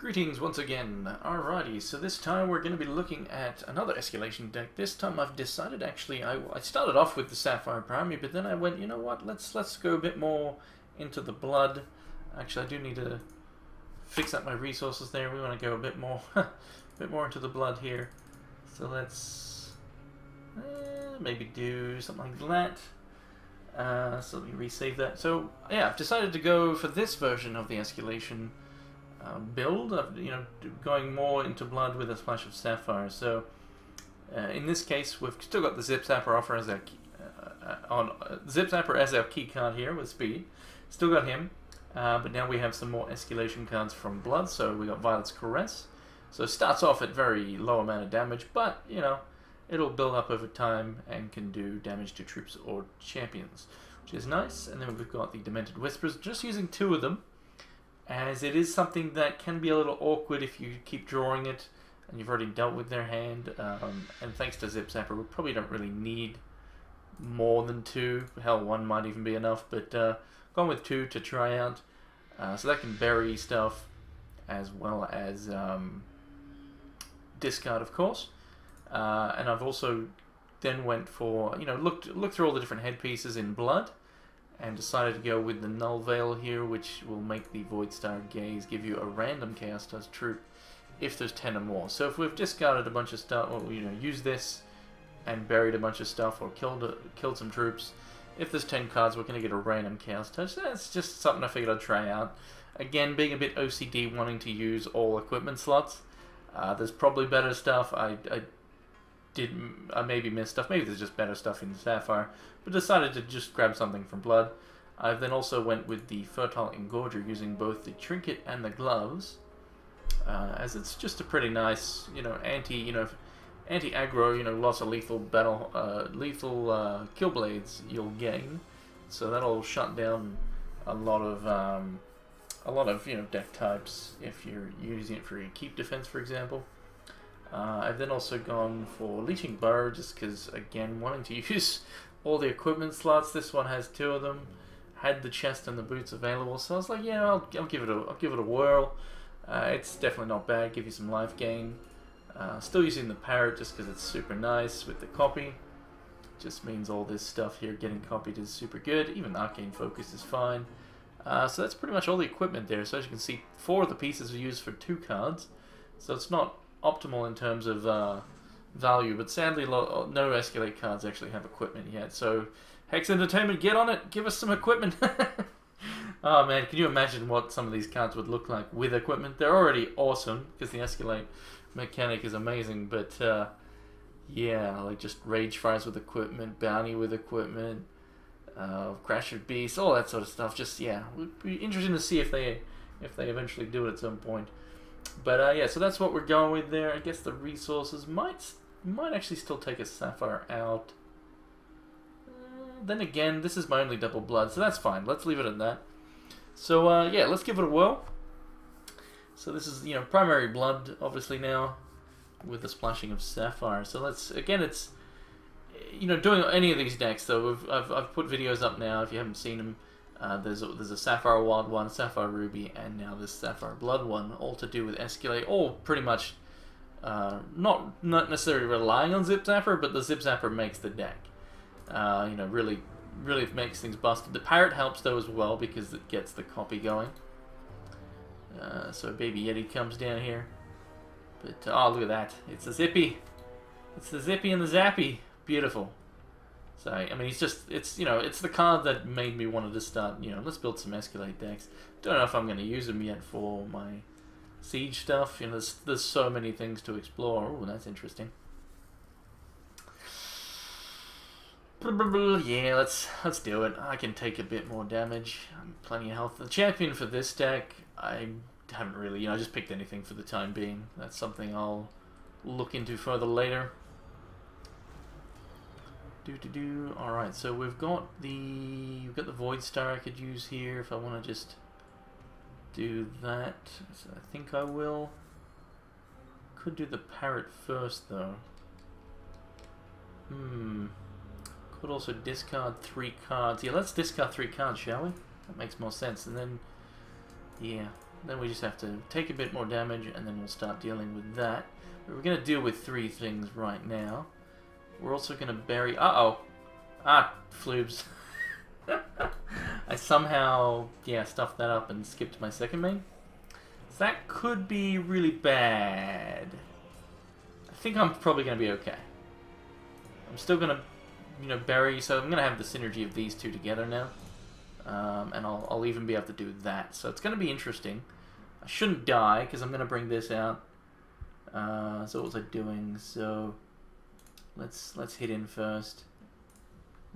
Greetings once again. Alrighty, so this time we're going to be looking at another Escalation deck. This time I've decided actually, I started off with the Sapphire Primary, but then I went, you know what, let's go a bit more into the blood. Actually, I do need to fix up my resources there. We want to go a bit more, into the blood here. So let's maybe do something like that. So let me resave that. So yeah, I've decided to go for this version of the Escalation build of, going more into blood with a splash of sapphire. So in this case, we've still got the Zip Zapper offer as our Zip Zapper as our key card here with speed. Still got him, but now we have some more Escalation cards from blood. So we got Violet's Caress. So it starts off at very low amount of damage, but it'll build up over time and can do damage to troops or champions, which is nice. And then we've got the Demented Whispers, just using 2 of them, as it is something that can be a little awkward if you keep drawing it and you've already dealt with their hand. And thanks to Zip Zapper, we probably don't really need more than 2. Hell, 1 might even be enough, but gone with 2 to try out. So that can bury stuff as well as discard, of course. And I've also then went for, looked through all the different headpieces in blood, and decided to go with the Null Veil here, which will make the Voidstar Gaze give you a random Chaos Dust troop if there's 10 or more. So if we've discarded a bunch of stuff, or used this and buried a bunch of stuff, or killed some troops, if there's 10 cards, we're going to get a random Chaos Touch. That's just something I figured I'd try out. Again, being a bit OCD, wanting to use all equipment slots, there's probably better stuff. I maybe missed stuff. Maybe there's just better stuff in Sapphire, but decided to just grab something from blood. I then also went with the Fertile Engorger, using both the Trinket and the Gloves, as it's just a pretty nice, anti-aggro, loss of lethal battle, kill blades you'll gain. So that'll shut down a lot of deck types if you're using it for your keep defense, for example. I've then also gone for Leeching Burrow, just because, again, wanting to use all the equipment slots. This one has 2 of them. Had the chest and the boots available, so I was like, yeah, I'll give it a whirl. It's definitely not bad. Give you some life gain. Still using the Parrot just because it's super nice with the copy. Just means all this stuff here getting copied is super good. Even Arcane Focus is fine. So that's pretty much all the equipment there. So as you can see, 4 of the pieces are used for 2 cards. So it's not optimal in terms of value, but sadly no Escalate cards actually have equipment yet. So Hex Entertainment, get on it, give us some equipment. Oh man, can you imagine what some of these cards would look like with equipment? They're already awesome because the Escalate mechanic is amazing, but yeah, like just Rage Fires with equipment, Bounty with equipment, Crash of Beasts, all that sort of stuff. Just yeah, would be interesting to see if they eventually do it at some point. But yeah, so that's what we're going with there. I guess the resources might actually still take a Sapphire out. Then again, this is my only double blood, so that's fine. Let's leave it at that. So yeah, let's give it a whirl. So this is primary blood, obviously now, with the splashing of Sapphire. So let's it's doing any of these decks though. I've put videos up now if you haven't seen them. There's a Sapphire Wild one, Sapphire Ruby, and now this Sapphire Blood one, all to do with Escalate, all pretty much not necessarily relying on Zip Zapper, but the Zip Zapper makes the deck. Really makes things busted. The Parrot helps though as well because it gets the copy going. So Baby Yeti comes down here, but oh, look at that! It's the Zippy and the Zappy, beautiful. So, I mean, it's the card that made me want to just start, let's build some Escalate decks. Don't know if I'm going to use them yet for my Siege stuff. There's so many things to explore. Oh, that's interesting. Yeah, let's do it. I can take a bit more damage. I'm plenty of health. The champion for this deck, I haven't really, I just picked anything for the time being. That's something I'll look into further later. Alright, so we've got the Voidstar I could use here if I want to just do that. So I think I will. Could do the Parrot first though. Could also discard 3 cards. Yeah, let's discard 3 cards, shall we? That makes more sense. And then, yeah, Then we just have to take a bit more damage, and then we'll start dealing with that. But we're going to deal with 3 things right now. We're also going to bury... Uh-oh! Ah, floobs. I somehow, yeah, stuffed that up and skipped my second main. So that could be really bad. I think I'm probably going to be okay. I'm still going to, you know, bury, so I'm going to have the synergy of these two together now. And I'll even be able to do that. So it's going to be interesting. I shouldn't die, because I'm going to bring this out. So what was I doing? So let's hit in first.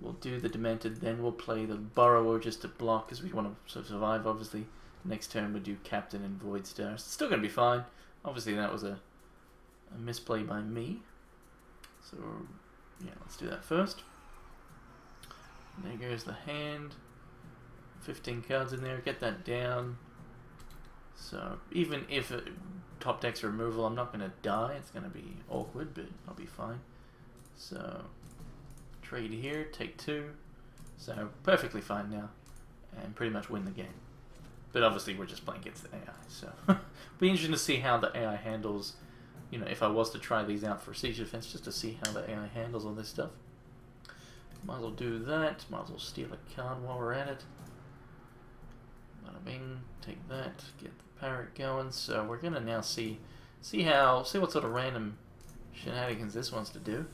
We'll do the Demented, then we'll play the Burrower just to block, because we want to survive, obviously. Next turn we'll do Captain and Void Star. It's still going to be fine. Obviously that was a misplay by me. So, yeah, let's do that first. There goes the hand. 15 cards in there, get that down. So, even if it top decks removal, I'm not going to die. It's going to be awkward, but I'll be fine. So, trade here, take 2. So, perfectly fine now. And pretty much win the game. But obviously we're just playing against the AI, so... be interesting to see how the AI handles, you know, if I was to try these out for Siege Defense, just to see how the AI handles all this stuff. Might as well do that. Might as well steal a card while we're at it. Bada bing, take that, get the parrot going. So we're gonna now see what sort of random shenanigans this wants to do.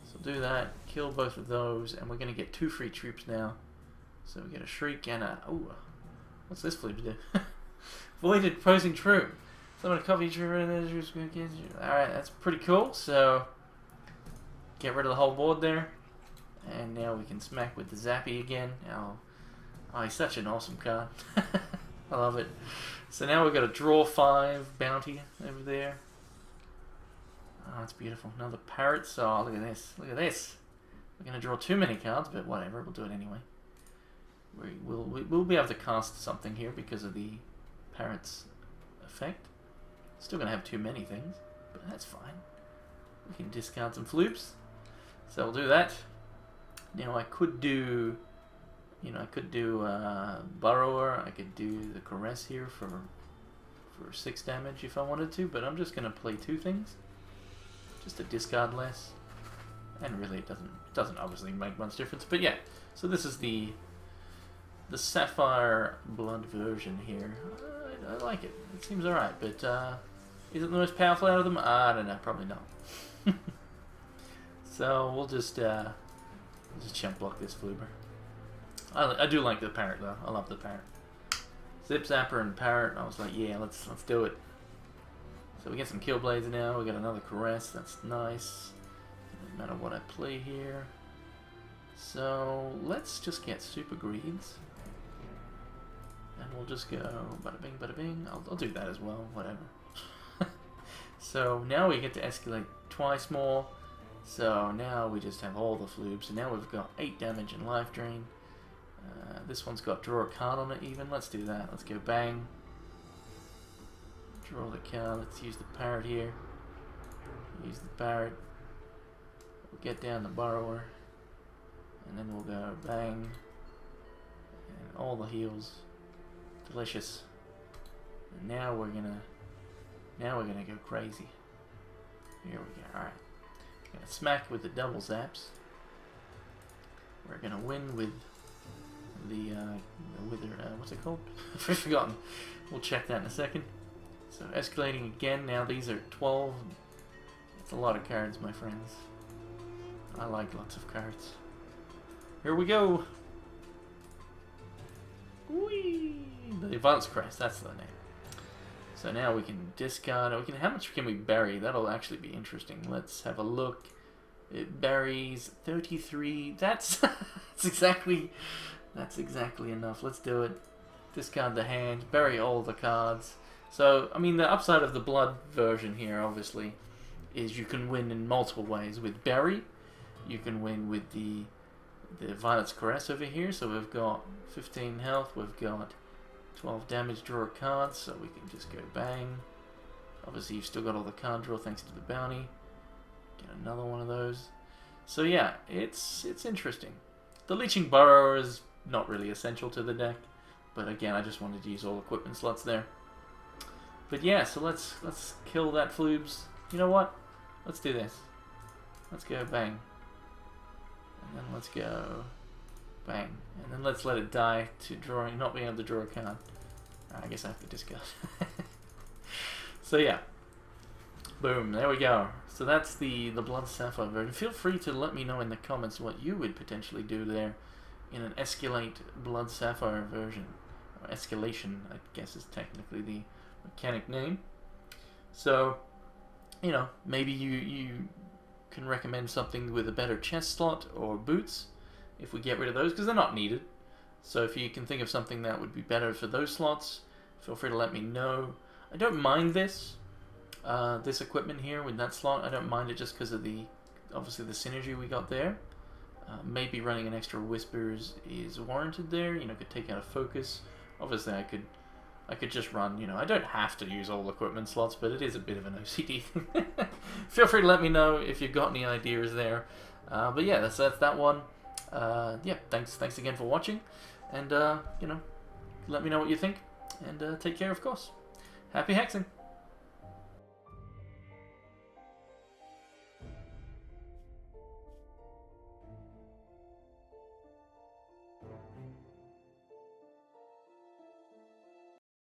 So do that, kill both of those, and we're gonna get 2 free troops now. So we get a Shriek and a... Ooh, what's this flip do? Voided Posing True. Summon a copy true. Alright, that's pretty cool. So, get rid of the whole board there. And now we can smack with the Zappy again. Oh, he's such an awesome card. I love it. So now we've got a draw 5 bounty over there. Oh, that's beautiful. Another parrot. So, look at this. Look at this. We're going to draw too many cards, but whatever. We'll do it anyway. We'll be able to cast something here because of the parrot's effect. Still going to have too many things, but that's fine. We can discard some floops. So we'll do that. Now I could do, you know, Burrower. I could do the Caress here for 6 damage if I wanted to, but I'm just going to play 2 things, just to discard less. And really, it doesn't obviously make much difference. But yeah, so this is the Sapphire Blood version here. I like it. It seems alright, but is it the most powerful out of them? I don't know. Probably not. So we'll just chump block this Floober. I do like the parrot though. I love the parrot. Zip Zapper and parrot. I was like, yeah, let's do it. So we get some Kill Blades now. We got another Caress. That's nice. Doesn't matter what I play here. So let's just get Super Greeds. And we'll just go bada bing, bada bing. I'll do that as well, whatever. So now we get to escalate twice more. So now we just have all the floobs. So now we've got 8 damage and life drain. This one's got draw a card on it even. Let's do that. Let's go bang. Draw the card. Let's use the parrot here. Use the parrot. We'll get down the Burrower. And then we'll go bang. And all the heals. Delicious. And now we're gonna go crazy. Here we go. Alright. Gonna smack with the double zaps. We're gonna win with the wither, what's it called? I've forgotten. We'll check that in a second. So escalating again. Now these are 12. That's a lot of cards, my friends. I like lots of cards. Here we go. Whee! The Advanced Crest, that's the name. So now we can discard. How much can we bury? That'll actually be interesting. Let's have a look. It buries 33. That's exactly enough. Let's do it. Discard the hand. Bury all the cards. So I mean, the upside of the blood version here, obviously, is you can win in multiple ways. With bury, you can win with the Violet's Caress over here. So we've got 15 health. We've got 12 damage, draw a card, so we can just go bang. Obviously you've still got all the card draw thanks to the bounty. Get another one of those. So yeah, it's interesting. The Leeching Burrower is not really essential to the deck, but again, I just wanted to use all equipment slots there. But yeah, so let's kill that floobs. You know what? Let's do this. Let's go bang. And then let's go bang. And then let's let it die to drawing, not being able to draw a card. I guess I have to discard. So yeah. Boom, there we go. So that's the Blood Sapphire version. Feel free to let me know in the comments what you would potentially do there in an Escalate Blood Sapphire version. Or Escalation, I guess is technically the mechanic name. So, you know, maybe you can recommend something with a better chest slot or boots if we get rid of those, because they're not needed. So if you can think of something that would be better for those slots, feel free to let me know. I don't mind this equipment here with that slot. I don't mind it just because of obviously the synergy we got there. Maybe running an extra Whispers is warranted there. You know, could take out a focus. Obviously I could just run, you know, I don't have to use all equipment slots, but it is a bit of an OCD thing. Feel free to let me know if you've got any ideas there. But yeah, that's that one. Yeah, thanks again for watching, and you know, let me know what you think, and take care, of course. Happy hexing!